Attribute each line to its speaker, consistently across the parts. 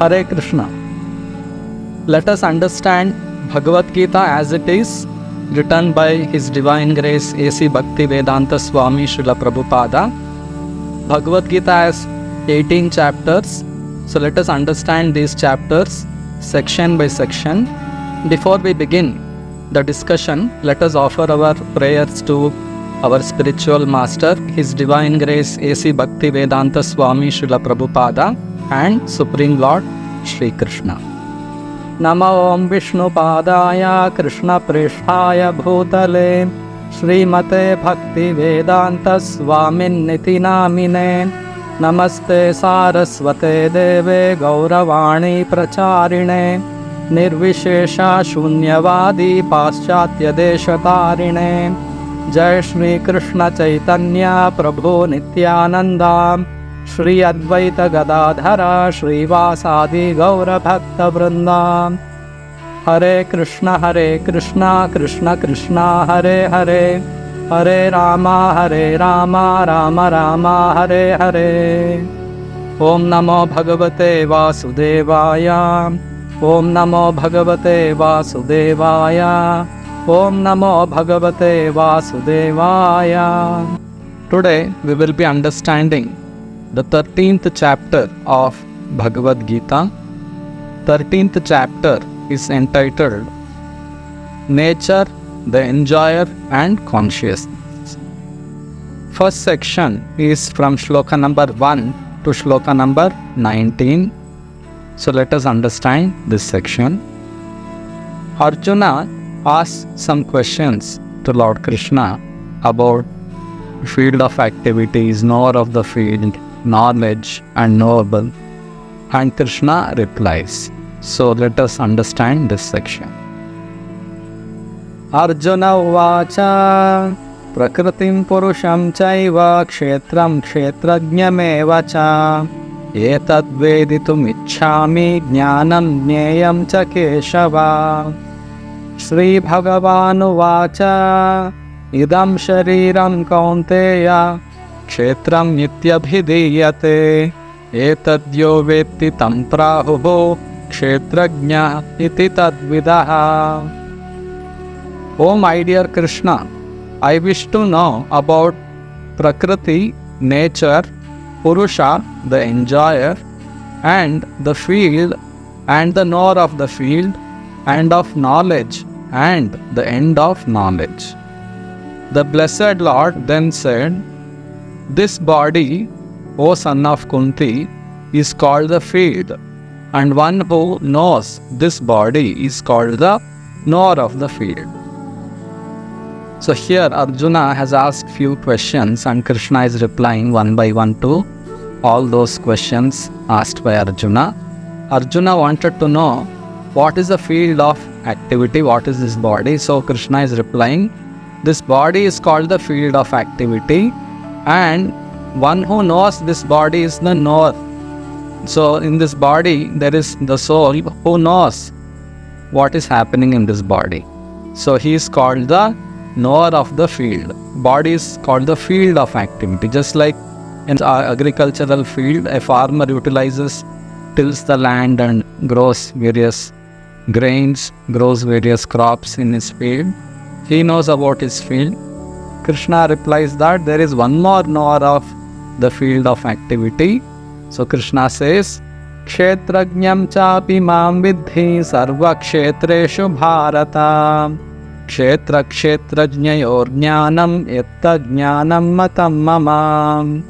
Speaker 1: Hare Krishna. Let us understand Bhagavad Gita as it is, written by His Divine Grace A.C. Bhaktivedanta Swami Srila Prabhupada. Bhagavad Gita has 18 chapters. So let us understand these chapters section by section. Before we begin the discussion, let us offer our prayers to our spiritual master, His Divine Grace A.C. Bhaktivedanta Swami Srila Prabhupada and Supreme Lord Shri Krishna. Namo Om Vishnu Padaya Krishna Prishthaya Bhutale Srimate Bhaktivedanta Swamin Niti Namine Namaste Saraswate Deve Gauravani Pracharine Nirvishesha Shunyavadi Paschatya Deshatarine Jai Shri Krishna Chaitanya Prabhu Nityananda Shri Advaita Gadadhara Shri Vasadi Gaura Bhakta Vrinda Hare Krishna Krishna Krishna Hare Hare Hare Rama Rama Rama Hare Hare Om Namo Bhagavate Vasudevaya Om Namo Bhagavate Vasudevaya Om Namo Bhagavate Vasudevaya. Today we will be understanding the 13th chapter of Bhagavad Gita. 13th chapter is entitled Nature, the Enjoyer and Consciousness. First section is from Shloka number 1 to Shloka number 19. So let us understand this section. Arjuna asks some questions to Lord Krishna about field of activities, knower of the field, knowledge and knowable, and Krishna replies. So let us understand this section. Arjuna uvacha prakritim purusham chaiva kshetram kshetrajñameva cha etad veditum ichchami jnanam jneyam cha keshava. Shri Bhagavan uvacha idam shariram kaunteya kshetram nityabhidiyate etadyo vetti tam prahuho kshetrajña iti tadvidaha. O my dear Krishna, I wish to know about Prakriti, nature, Purusha, the enjoyer, and the field, and the knower of the field, and of knowledge, and the end of knowledge. The blessed Lord then said, this body, O son of Kunti, is called the field, and one who knows this body is called the knower of the field. So here Arjuna has asked few questions and Krishna is replying one by one to all those questions asked by Arjuna. Arjuna wanted to know what is the field of activity, what is this body. So Krishna is replying, this body is called the field of activity and one who knows this body is the knower. So in this body there is the soul who knows what is happening in this body. So he is called the knower of the field. Body is called the field of activity. Just like in agricultural field, a farmer tills the land and grows various grains, grows various crops in his field. He knows about his field. Krishna replies that there is one more knower of the field of activity. So Krishna says, Kshetrajñam chapi mam vidhi sarva kshetreshu bharata kshetra kshetrajñayor jnanam etta jnanam matam mama.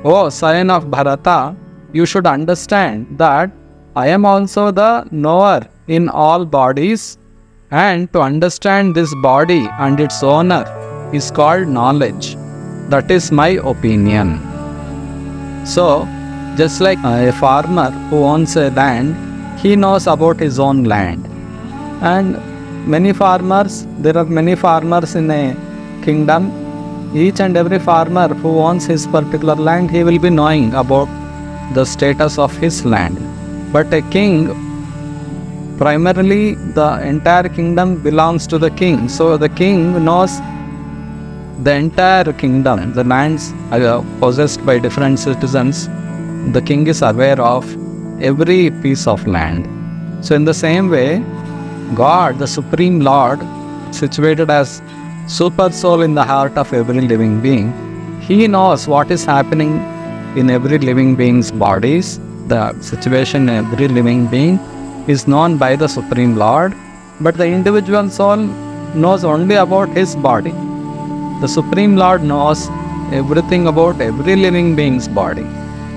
Speaker 1: O son of Bharata, you should understand that I am also the knower in all bodies, and to understand this body and its owner is called knowledge. That is my opinion. So, just like a farmer who owns a land, he knows about his own land. And there are many farmers in a kingdom. Each and every farmer who owns his particular land, he will be knowing about the status of his land. But a king, primarily the entire kingdom belongs to the king. So the king knows the entire kingdom, the lands possessed by different citizens, the king is aware of. every piece of land. So in the same way, God, the Supreme Lord, situated as Super Soul in the heart of every living being, He knows what is happening in every living being's bodies. The situation in every living being is known by the Supreme Lord, but the individual soul knows only about his body. The Supreme Lord knows everything about every living being's body.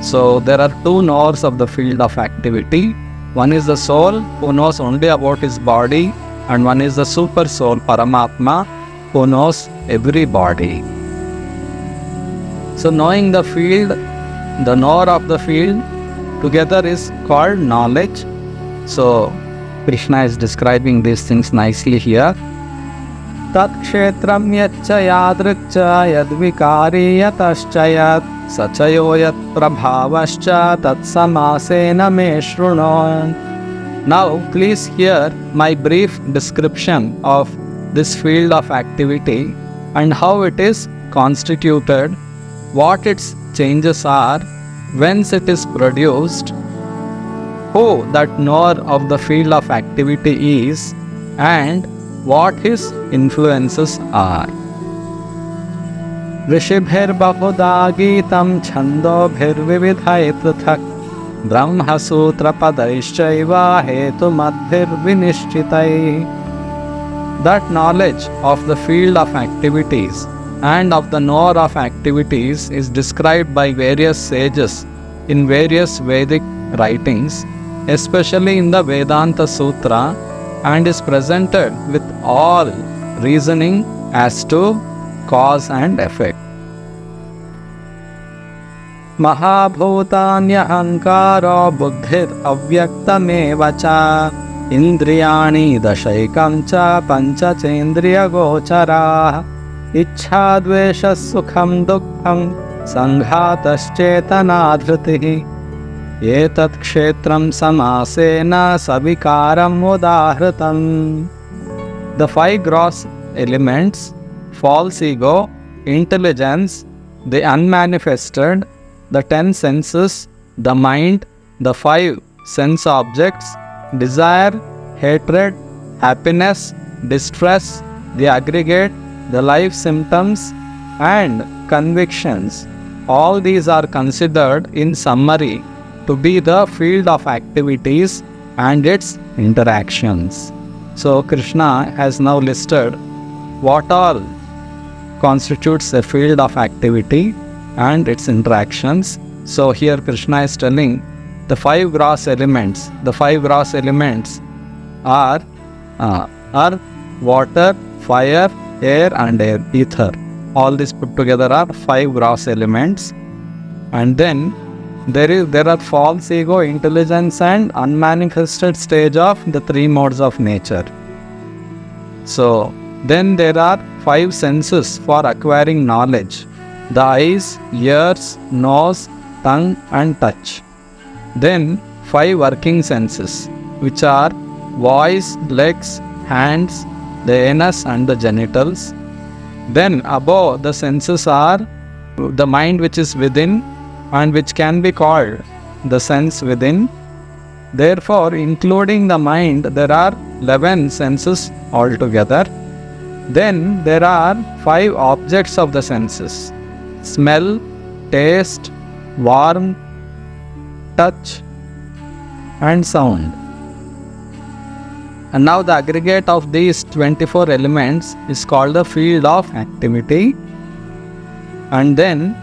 Speaker 1: So there are two knowers of the field of activity. One is the soul, who knows only about his body, and one is the super soul, Paramatma, who knows every body. So knowing the field, the knower of the field, together is called knowledge. So Krishna is describing these things nicely here. Tat kshetram yaccha yadrikcha yadvikari yatascha yat sachayo yat prabhavascha tat samasena me shruno. Now please hear my brief description of this field of activity and how it is constituted, what its changes are, whence it is produced, who that knower of the field of activity is, and what his influences are. Rishibhir bahuda gitam chandobhir vividhai prithak brahma sutra padaishchaiva hetu madhir vinishchitai. That knowledge of the field of activities and of the knower of activities is described by various sages in various Vedic writings, especially in the Vedanta Sutra, and is presented with all reasoning as to cause and effect. Mahabhutanya buddhir avyaktameva cha indriyani dashaikam cha pancha chendriya gochara ichha dvesha sukham dukkham sanghataschetanaadhritihi etat kshetram samasena savikaram udahritam. The five gross elements, false ego, intelligence, the unmanifested, the 10 senses, the mind, the 5 sense objects, desire, hatred, happiness, distress, the aggregate, the life symptoms, and convictions. All these are considered in summary to be the field of activities and its interactions. So Krishna has now listed what all constitutes a field of activity and its interactions. So here Krishna is telling the 5 gross elements. The 5 gross elements are earth, water, fire, air and ether. All these put together are 5 gross elements. And then there are false ego, intelligence and unmanifested stage of the 3 modes of nature. So then there are 5 senses for acquiring knowledge: the eyes, ears, nose, tongue and touch. Then 5 working senses, which are voice, legs, hands, the anus and the genitals. Then above the senses are the mind which is within and which can be called the sense within. Therefore, including the mind, there are 11 senses altogether. Then there are 5 objects of the senses: smell, taste, warmth, touch and sound. And now the aggregate of these 24 elements is called the field of activity. And then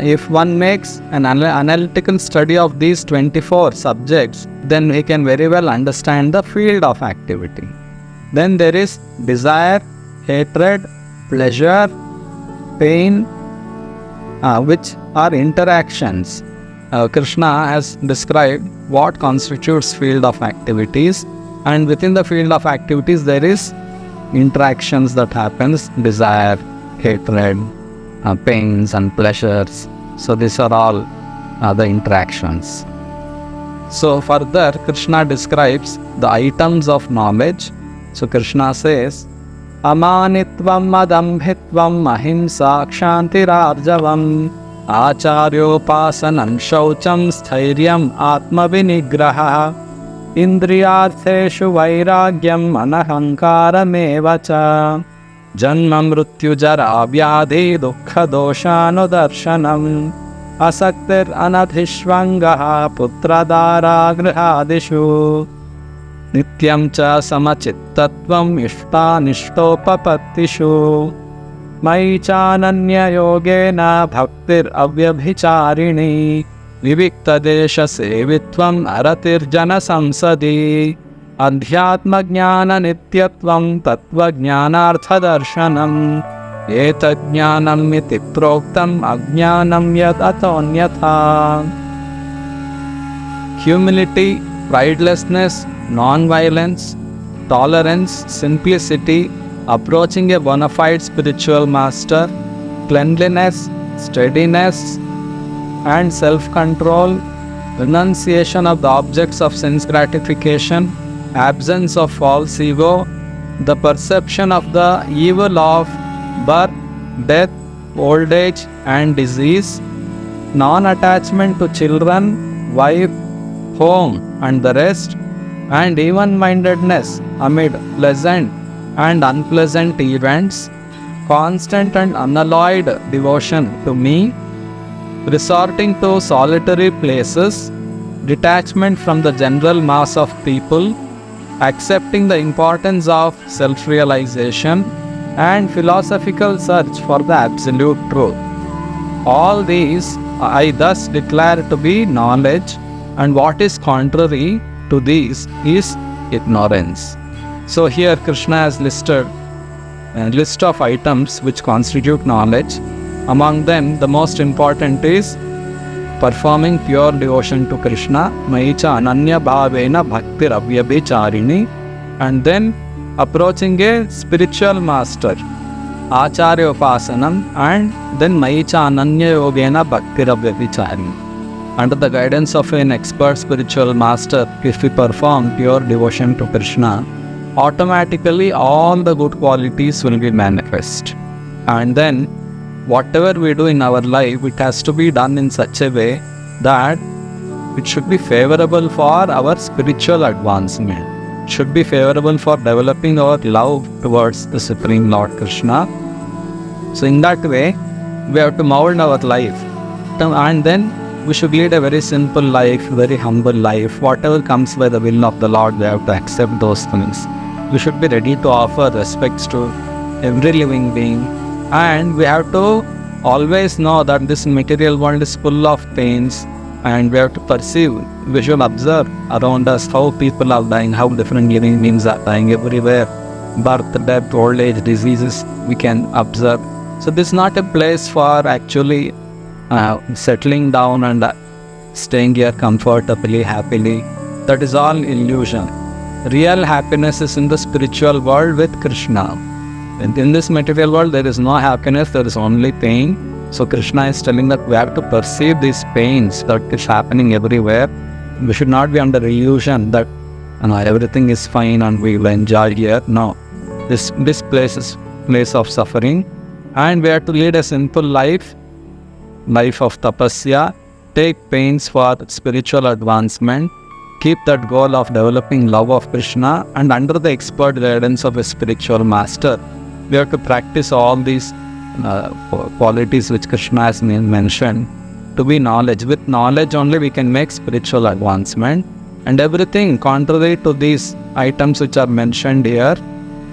Speaker 1: if one makes an analytical study of these 24 subjects, then we can very well understand the field of activity. Then there is desire, hatred, pleasure, pain, which are interactions. Krishna has described what constitutes field of activities, and within the field of activities there is interactions that happens: desire, hatred, pains and pleasures. So these are all the interactions. So further Krishna describes the items of knowledge. So Krishna says, amanitvam adambhitvam ahimsa kshantirarjavam Acharyopasanam shaucham sthiryam atmavinigraha indriyartheshu vairagyam anahankarameva janma mrityu jara vyadhi dukkha doshanudarshanam asaktir anadhishvangaha putradara grihadishu nityam cha samachittatvam ishtanishtopapatishu mai chananya yogena bhaktir avyabhicharini vivikta desha sevitvam aratir jana samsadi adhyatma jnana nityatvam tattva jnanartha darshanam etat jnanam iti proktam ajnanam yad atonyatha. Humility, pridelessness, non-violence, tolerance, simplicity, approaching a bona fide spiritual master, cleanliness, steadiness, and self-control, renunciation of the objects of sense gratification, absence of false ego, the perception of the evil of birth, death, old age, and disease, non-attachment to children, wife, home, and the rest, and even-mindedness amid pleasant and unpleasant events, constant and unalloyed devotion to me, resorting to solitary places, detachment from the general mass of people, accepting the importance of self-realization, and philosophical search for the absolute truth. All these I thus declare to be knowledge, and what is contrary to these is ignorance. So here Krishna has listed a list of items which constitute knowledge. Among them, the most important is performing pure devotion to Krishna, Maicha Ananya Bhavena Bhaktir Avyabhicharini, and then approaching a spiritual master, Acharya Upasanam, and then Maicha Ananya Yogena Bhaktir Avyabhicharini. Under the guidance of an expert spiritual master, if we perform pure devotion to Krishna, automatically all the good qualities will be manifest. And then whatever we do in our life, it has to be done in such a way that it should be favorable for our spiritual advancement. It should be favorable for developing our love towards the Supreme Lord Krishna. So in that way, we have to mold our life. And then we should lead a very simple life, very humble life. Whatever comes by the will of the Lord, we have to accept those things. We should be ready to offer respects to every living being. And we have to always know that this material world is full of pains, and we have to perceive, we should observe around us how people are dying, how different living beings are dying everywhere. Birth, death, old age, diseases, we can observe. So this is not a place for actually settling down and staying here comfortably, happily. That is all illusion. Real happiness is in the spiritual world with Krishna. In this material world, there is no happiness, there is only pain. So Krishna is telling that we have to perceive these pains that is happening everywhere. We should not be under illusion that everything is fine and we will enjoy here. No, this place is place of suffering, and we have to lead a simple life of tapasya, take pains for spiritual advancement, keep that goal of developing love of Krishna, and under the expert guidance of a spiritual master, we have to practice all these qualities which Krishna has mentioned to be knowledge. With knowledge only we can make spiritual advancement, and everything contrary to these items which are mentioned here,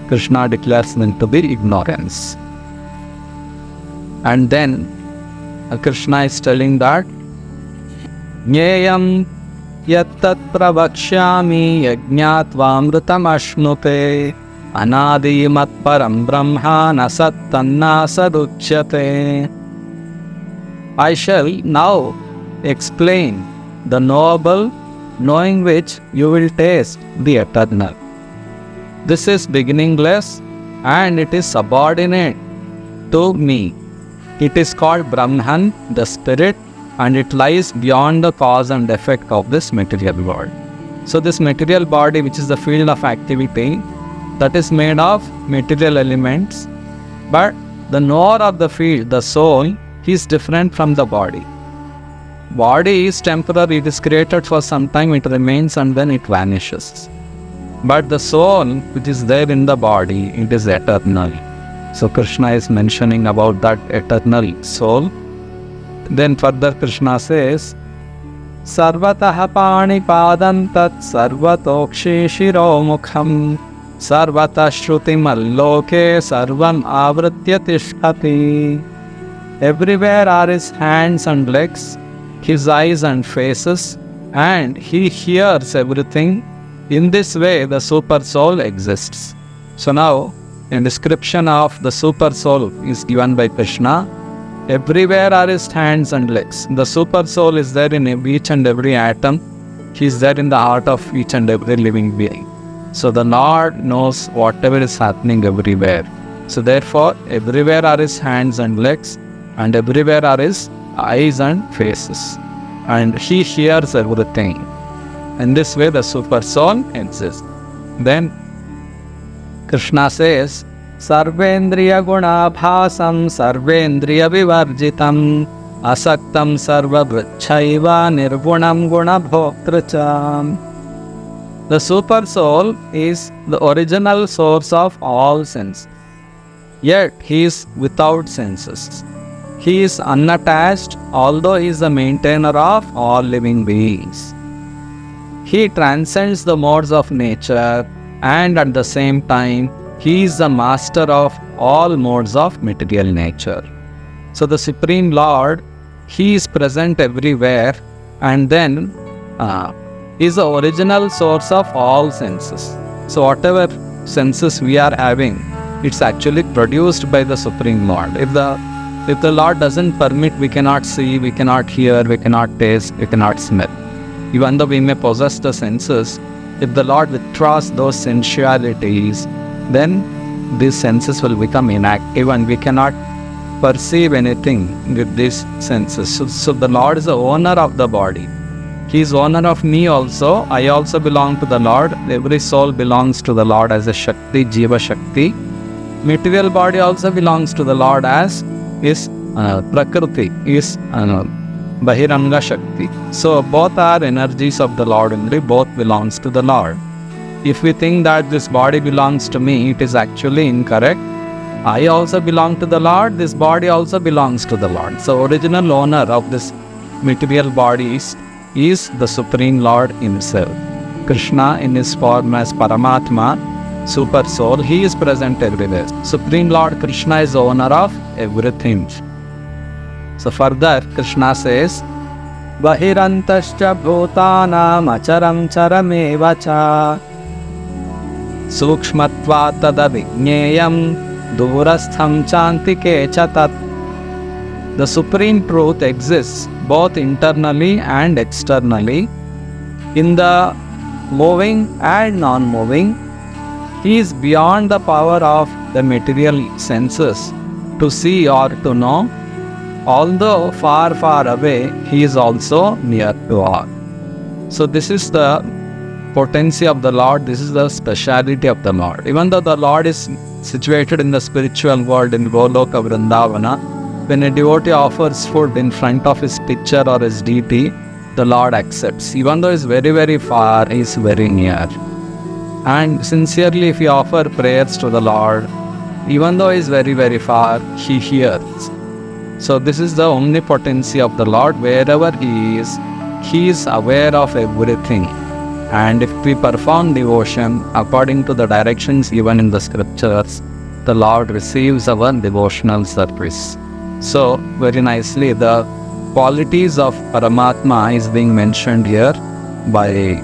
Speaker 1: Krishna declares them to be ignorance. And then Krishna is telling that Jneyam yattat pravakshyami yajñātvamritam ashnute anadi matparam brahma nasattanna saduchyate. I shall now explain the knowable, knowing which you will taste the eternal. This is beginningless and it is subordinate to me. It is called Brahman, the spirit, and it lies beyond the cause and effect of this material world. So this material body, which is the field of activity, that is made of material elements, but the knower of the field, the soul, he is different from the body. Body is temporary, it is created for some time, it remains and then it vanishes. But the soul which is there in the body, it is eternal. So Krishna is mentioning about that eternal soul. Then further Krishna says, Sarvatah pani padam tat sarvatokshi shiro mukham sarvatah shrutim alloke sarvam avritya tishtati. Everywhere are his hands and legs, his eyes and faces, and he hears everything. In this way, the super soul exists. So now, a description of the super soul is given by Krishna. Everywhere are his hands and legs. The super soul is there in each and every atom. He is there in the heart of each and every living being. So the Lord knows whatever is happening everywhere. So therefore, everywhere are his hands and legs, and everywhere are his eyes and faces. And he hears everything. In this way, the super soul exists. Then Krishna says, Sarvendriya gunabhasam sarvendriya vivarjitam asaktam sarva vrachaiva nirgunam gunabhoktracha. The super soul is the original source of all senses. Yet he is without senses. He is unattached, although he is the maintainer of all living beings. He transcends the modes of nature, and at the same time, he is the master of all modes of material nature. So the Supreme Lord, he is present everywhere, and then is the original source of all senses. So whatever senses we are having, it's actually produced by the Supreme Lord. If the Lord doesn't permit, we cannot see, we cannot hear, we cannot taste, we cannot smell. Even though we may possess the senses, if the Lord withdraws those sensualities, then these senses will become inactive and we cannot perceive anything with these senses. So the Lord is the owner of the body. He is owner of me also. I also belong to the Lord. Every soul belongs to the Lord as a Shakti, Jiva Shakti. Material body also belongs to the Lord as is Prakriti, is Bahiranga Shakti. So both are energies of the Lord only, both belongs to the Lord. If we think that this body belongs to me, it is actually incorrect. I also belong to the Lord, this body also belongs to the Lord. So original owner of this material body is the Supreme Lord himself. Krishna in his form as Paramatma, Super Soul, he is present everywhere. Supreme Lord Krishna is the owner of everything. So further, Krishna says, Bahirantascha bhutanam acharam charamevacha Sukshmatva tada vigneyam durastham chantike chatat. The Supreme Truth exists both internally and externally, in the moving and non-moving. He is beyond the power of the material senses to see or to know. Although far, far away, he is also near to all. So this is the potency of the Lord, this is the speciality of the Lord. Even though the Lord is situated in the spiritual world in Goloka Vrindavana, when a devotee offers food in front of his picture or his deity, the Lord accepts. Even though he is very, very far, he is very near. And sincerely, if you offer prayers to the Lord, even though he is very, very far, he hears. So this is the omnipotency of the Lord. Wherever he is aware of everything. And if we perform devotion according to the directions given in the scriptures, the Lord receives our devotional service. So very nicely, the qualities of Paramatma is being mentioned here by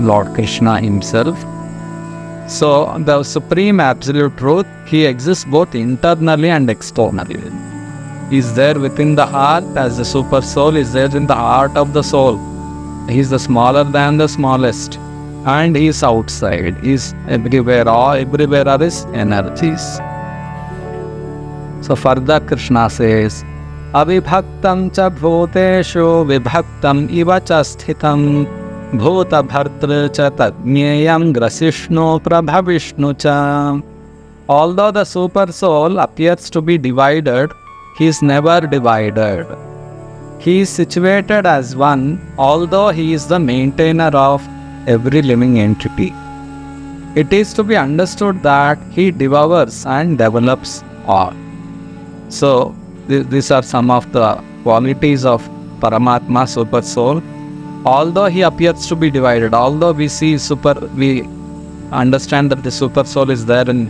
Speaker 1: Lord Krishna himself. So the Supreme Absolute Truth, he exists both internally and externally. He is there within the heart, as the Super Soul is there in the heart of the soul. He is the smaller than the smallest, and he is outside. He is everywhere. Everywhere are his energies. So further Krishna says, Avibhaktam cha bhuteshu vibhaktam iva cha sthitam bhuta bhartra cha tadnyayam grasishnu prabhavishnu cha. Although the Super Soul appears to be divided He is never divided. He is situated as one, although he is the maintainer of every living entity. It is to be understood that he devours and develops all. So, these are some of the qualities of Paramatma, Super Soul. Although he appears to be divided, although we understand that the Super Soul is there in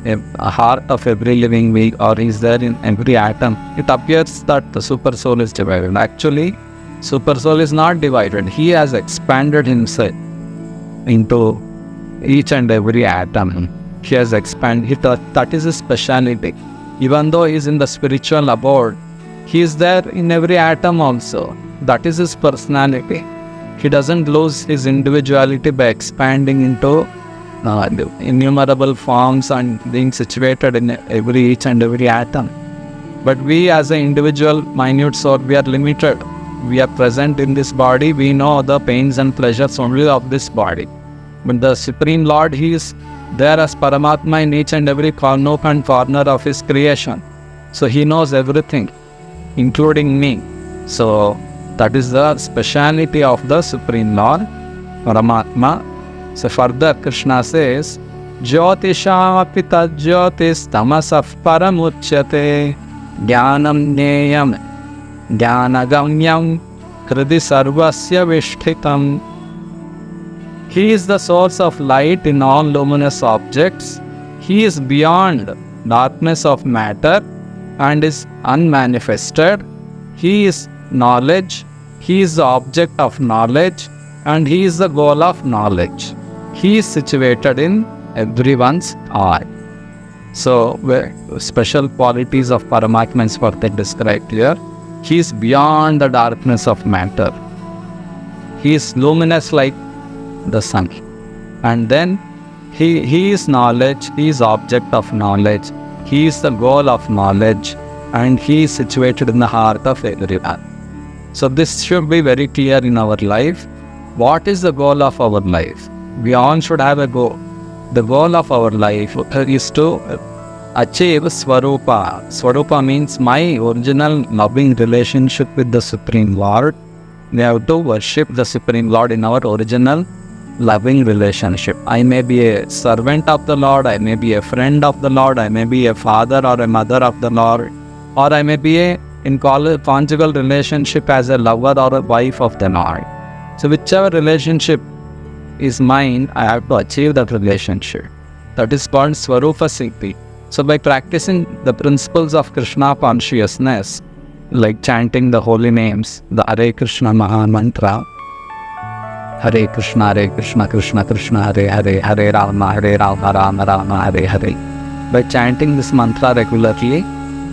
Speaker 1: a heart of every living being, or is there in every atom, it appears that the Super Soul is divided. Actually, Super Soul is not divided. He has expanded himself into each and every atom. He has expanded. That is his speciality. Even though he is in the spiritual abode, he is there in every atom also. That is his personality. He doesn't lose his individuality by expanding into innumerable forms and being situated in each and every atom. But we as an individual minute soul, we are limited. We are present in this body. We know the pains and pleasures only of this body. But the Supreme Lord, He is there as Paramatma in each and every nook and corner of His creation. So He knows everything, including me. So that is the speciality of the Supreme Lord, Paramatma. So further Krishna says, Jyotishapi tajyotis tamasaf paramuchyate jnanam neyam jnanagamyam kriti sarvasya vishtitam. He is the source of light in all luminous objects. He is beyond darkness of matter and is unmanifested. He is knowledge. He is the object of knowledge and He is the goal of knowledge. He is situated in everyone's eye. So, special qualities of Paramatma is what they described here. He is beyond the darkness of matter. He is luminous like the sun. And then he is knowledge. He is object of knowledge. He is the goal of knowledge. And He is situated in the heart of everyone. So this should be very clear in our life. What is the goal of our life? We all should have a goal. The goal of our life is to achieve Swarupa. Swarupa means my original loving relationship with the Supreme Lord. We have to worship the Supreme Lord in our original loving relationship. I may be a servant of the Lord, I may be a friend of the Lord, I may be a father or a mother of the Lord, or I may be in conjugal relationship as a lover or a wife of the Lord. So whichever relationship is mine, I have to achieve that relationship. That is called Swarupa Siddhi. So by practicing the principles of Krishna consciousness, like chanting the holy names, the Hare Krishna Maha Mantra, Hare Krishna, Krishna Krishna, Hare Hare, Hare Rama, Rama Rama, Hare Hare. By chanting this mantra regularly,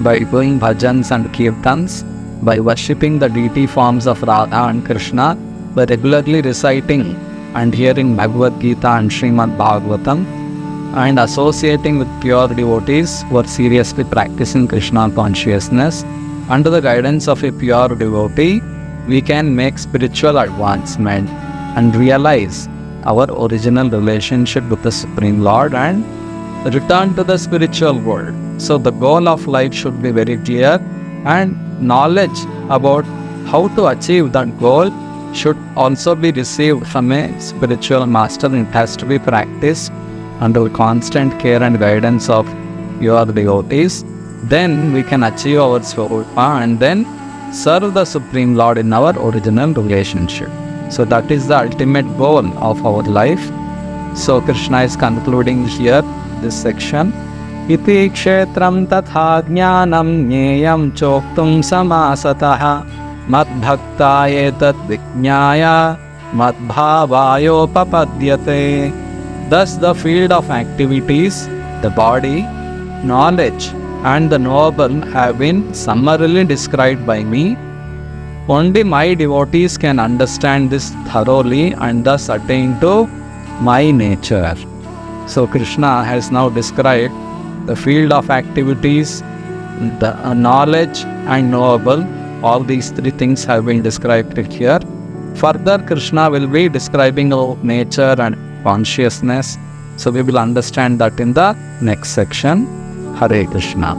Speaker 1: by doing bhajans and kirtans, by worshipping the deity forms of Radha and Krishna, by regularly reciting and hearing Bhagavad Gita and Srimad Bhagavatam, and associating with pure devotees who are seriously practicing Krishna consciousness, under the guidance of a pure devotee, we can make spiritual advancement and realize our original relationship with the Supreme Lord and return to the spiritual world. So the goal of life should be very clear, and knowledge about how to achieve that goal should also be received from a spiritual master. It has to be practiced under constant care and guidance of your devotees. Then we can achieve our Swarupa and then serve the Supreme Lord in our original relationship. So that is the ultimate goal of our life. So Krishna is concluding here this section. Iti kshetram tatha jnanam nyeyam choktum samasataha madbhakta etat vijñāya madbhāvāyopapadyate. Thus the field of activities, the body, knowledge and the knowable have been summarily described by me. Only my devotees can understand this thoroughly and thus attain to my nature. So Krishna has now described the field of activities, the knowledge and knowable. All these three things have been described here. Further, Krishna will be describing our nature and consciousness. So we will understand that in the next section. Hare Krishna.